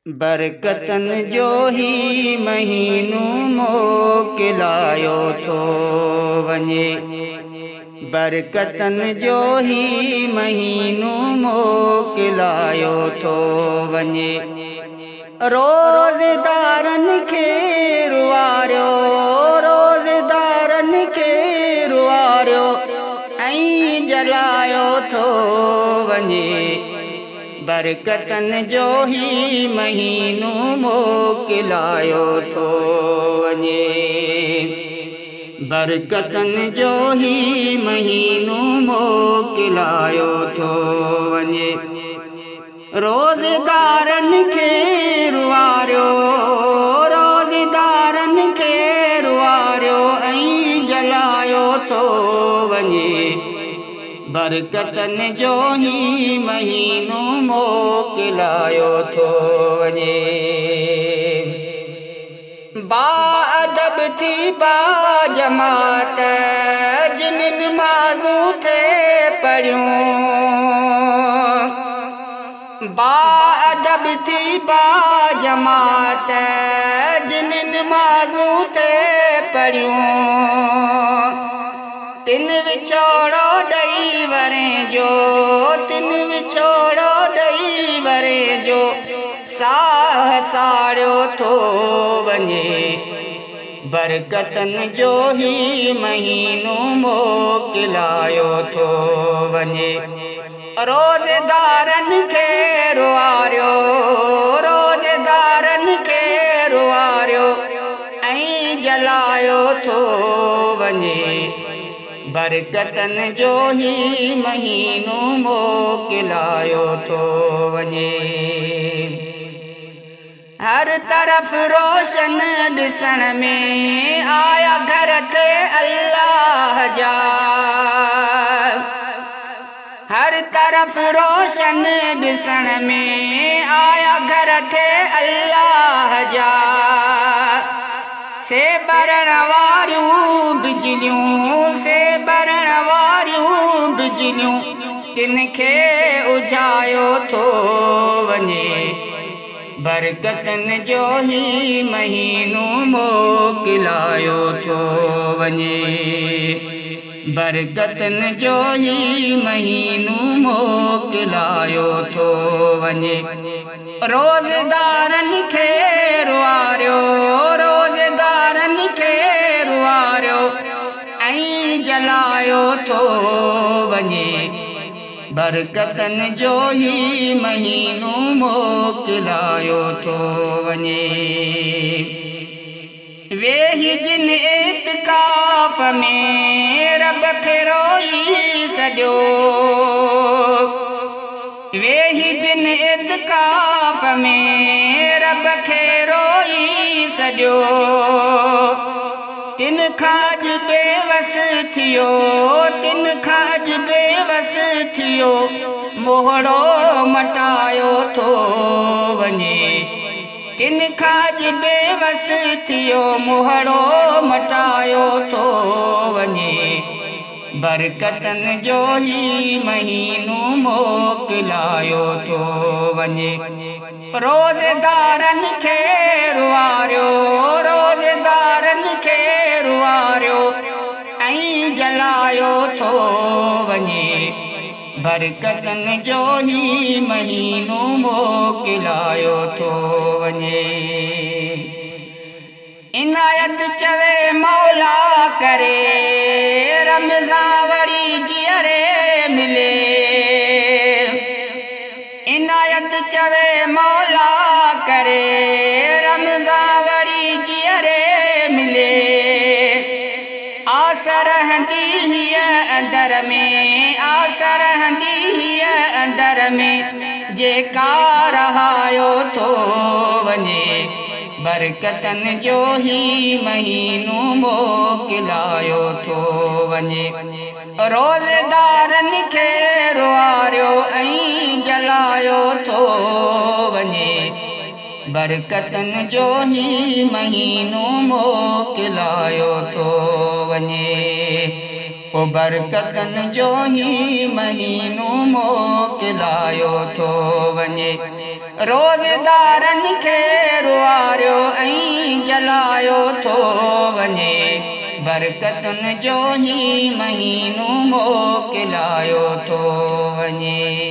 बरकतन जो ही महीनो मोकिलायो थो वञे। बरकतन जो ही महीनो मोकिलायो थो वञे। रोज़दारन खे रुआरियो, रोज़दारन खे रुआरियो ऐं जलायो थो वञे। बरकतन जो ही महीनो मोकिलायो थो वञे। बरकतन जो ही महीनो मोकिलायो थो वञे। रोज़दारन खे रुआरियो, रोज़दारन खे रुआरियो ऐं जलायो थो वञे। बरकतन जो ही महीनो मोकिलायो थो वञे। बाअदब थी बाजमात जिन नमाज़ूं थे पढ़ियूं। बाअदब थी बाजमात जिन नमाज़ूं थे पढ़ियूं। तिन विछोड़ो ॾेई वरे जो, तिन विछोड़ो ॾेई वरे जो साह साड़ियो थो वञे। बरकतन जो ही महीनो मोकिलायो थो वञे। रोज़दारन खे रुआरियो, रोज़दारन खे रुआरियो ऐं जलायो थो वञे। बरकतन जो ही महीनो मोकिलायो थो वञे। हर तरफ़ रोशन ॾिसण में आया घर ते अल्लाह जा। हर तरफ़ रोशन ॾिसण में आया घर थे अल्लाह जा। से बरण वारियूं बिजलियूं, से बरण वारियूं बिजलियूं तिन खे उजायो थो वञे। बरकतन जो ही महीनो मोकिलायो थो वञे। बरकतन जो ही महीनो मोकिलायो थो वञे। रोज़दारन खे रुआरियो, रोज़दारन खे रुआरियो ऐं जलायो थो वञे। बरकतन जो ही महीनो मोकिलायो थो वञे। वेही जिन इत्काफ़ में रब खे रोई सॼो। वेही जिन इत्काफ़ में रब खे रोई सॼो। तिन खां अॼु बेवस थियो, तिन खां अॼु बेवस थियो मोहड़ो मटायो थो वञे। तिन खां अॼु बेवस थियो मोहड़ो मटायो थो वञे। बरकतन जो ही महीनो मोकिलायो थो वञे। रोज़दारन खे रुआरियो, रोज़दारन खे रुआरियो ऐं जलायो थो वञे। बरकतन जो ही महीनो मोकिलायो थो वञे। इनायत चवे मौला करे रमज़ान वरी जीअरे मिले। इनायत चवे मौला करे रमज़ान वरी जीअरे मिले। आस रहंदी हीअ अंदर में, आस रहंदी हीअ अंदर में जेका रहायो थो वञे। बरकतन जो ही महीनो मोकिलायो थो वञे। रोज़दारन खे रुआरियो ऐं जलायो थो वञे। बरकतन जो ही महीनो मोकिलायो थो वञे। ओ बरकतन जो ही महीनो मोकिलायो थो वञे। रोज़दारन जलायो थो वञे बरकतुनि जो ही महीनो मोकिलायो थो वञे।